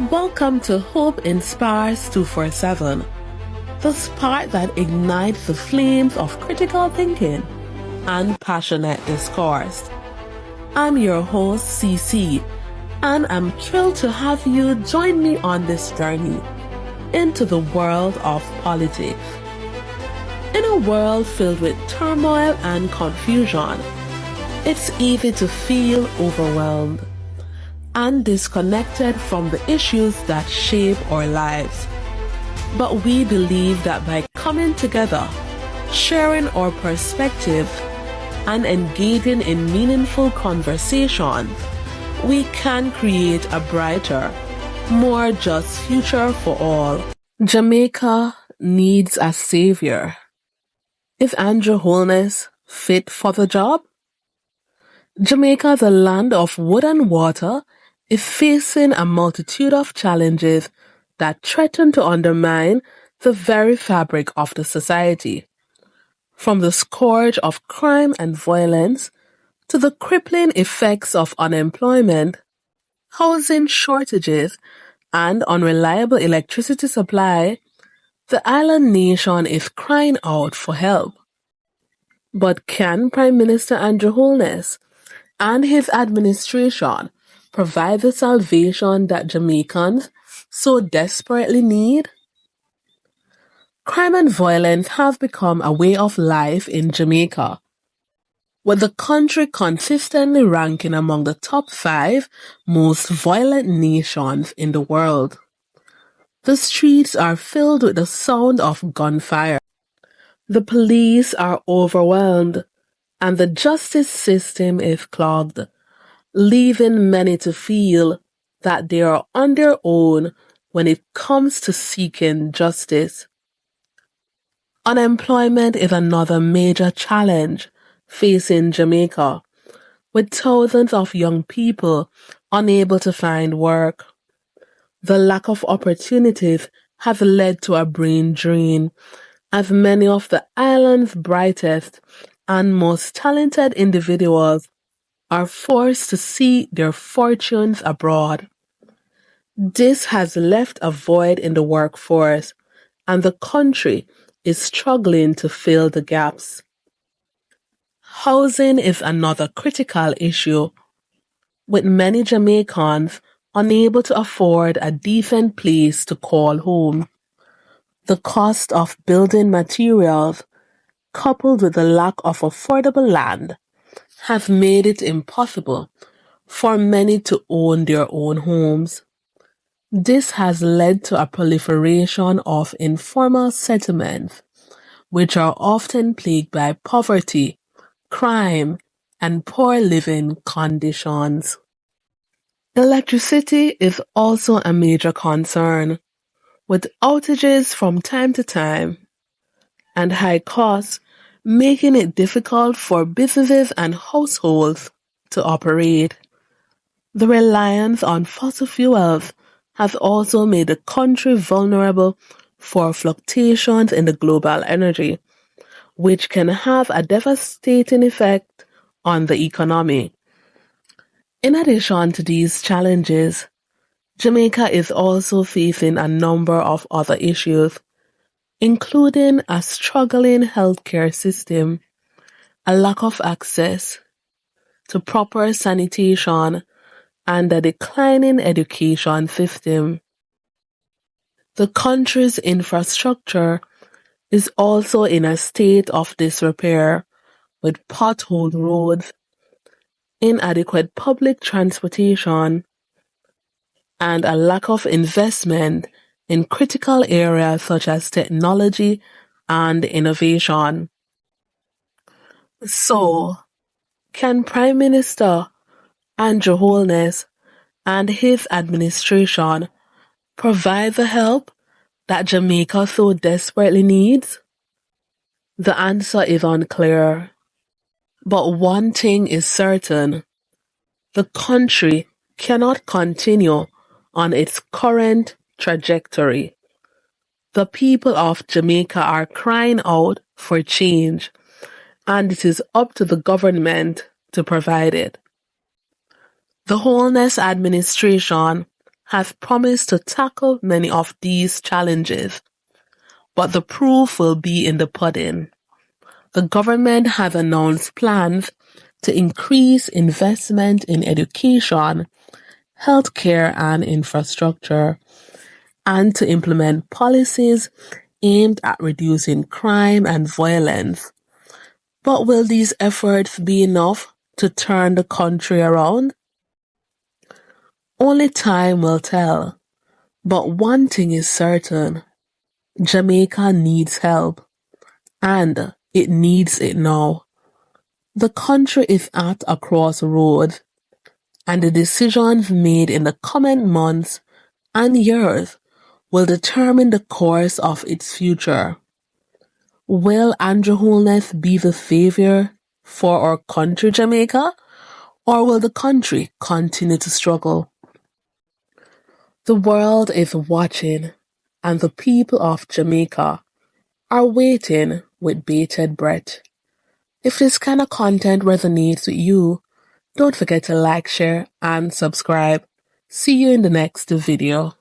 Welcome to Hope Inspires 247, the spark that ignites the flames of critical thinking and passionate discourse. I'm your host, CC, and I'm thrilled to have you join me on this journey into the world of politics. In a world filled with turmoil and confusion, it's easy to feel overwhelmed and disconnected from the issues that shape our lives. But we believe that by coming together, sharing our perspectives, and engaging in meaningful conversations, we can create a brighter, more just future for all. Jamaica needs a savior. Is Andrew Holness fit for the job? Jamaica, the land of wood and water, is facing a multitude of challenges that threaten to undermine the very fabric of the society. From the scourge of crime and violence to the crippling effects of unemployment, housing shortages, and unreliable electricity supply, the island nation is crying out for help. But can Prime Minister Andrew Holness and his administration provide the salvation that Jamaicans so desperately need? Crime and violence have become a way of life in Jamaica, with the country consistently ranking among the top 5 most violent nations in the world. The streets are filled with the sound of gunfire. The police are overwhelmed, and the justice system is clogged, leaving many to feel that they are on their own when it comes to seeking justice. Unemployment is another major challenge facing Jamaica, with thousands of young people unable to find work. The lack of opportunities has led to a brain drain, as many of the island's brightest and most talented individuals are forced to seek their fortunes abroad. This has left a void in the workforce, and the country is struggling to fill the gaps. Housing is another critical issue, with many Jamaicans unable to afford a decent place to call home. The cost of building materials, coupled with the lack of affordable land, have made it impossible for many to own their own homes. This has led to a proliferation of informal settlements, which are often plagued by poverty, crime, and poor living conditions. Electricity is also a major concern, with outages from time to time and high costs making it difficult for businesses and households to operate. The reliance on fossil fuels has also made the country vulnerable for fluctuations in the global energy, which can have a devastating effect on the economy. In addition to these challenges, Jamaica is also facing a number of other issues, including a struggling healthcare system, a lack of access to proper sanitation, and a declining education system. The country's infrastructure is also in a state of disrepair, with potholed roads, inadequate public transportation, and a lack of investment in critical areas such as technology and innovation. So, can Prime Minister Andrew Holness and his administration provide the help that Jamaica so desperately needs? The answer is unclear. But one thing is certain: the country cannot continue on its current trajectory. The people of Jamaica are crying out for change, and it is up to the government to provide it. The Holness administration has promised to tackle many of these challenges, but the proof will be in the pudding. The government has announced plans to increase investment in education, healthcare and infrastructure, and to implement policies aimed at reducing crime and violence. But will these efforts be enough to turn the country around? Only time will tell. But one thing is certain: Jamaica needs help, and it needs it now. The country is at a crossroads, and the decisions made in the coming months and years will determine the course of its future. Will Andrew Holness be the savior for our country, Jamaica, or will the country continue to struggle? The world is watching, and the people of Jamaica are waiting with bated breath. If this kind of content resonates with you, don't forget to like, share, and subscribe. See you in the next video.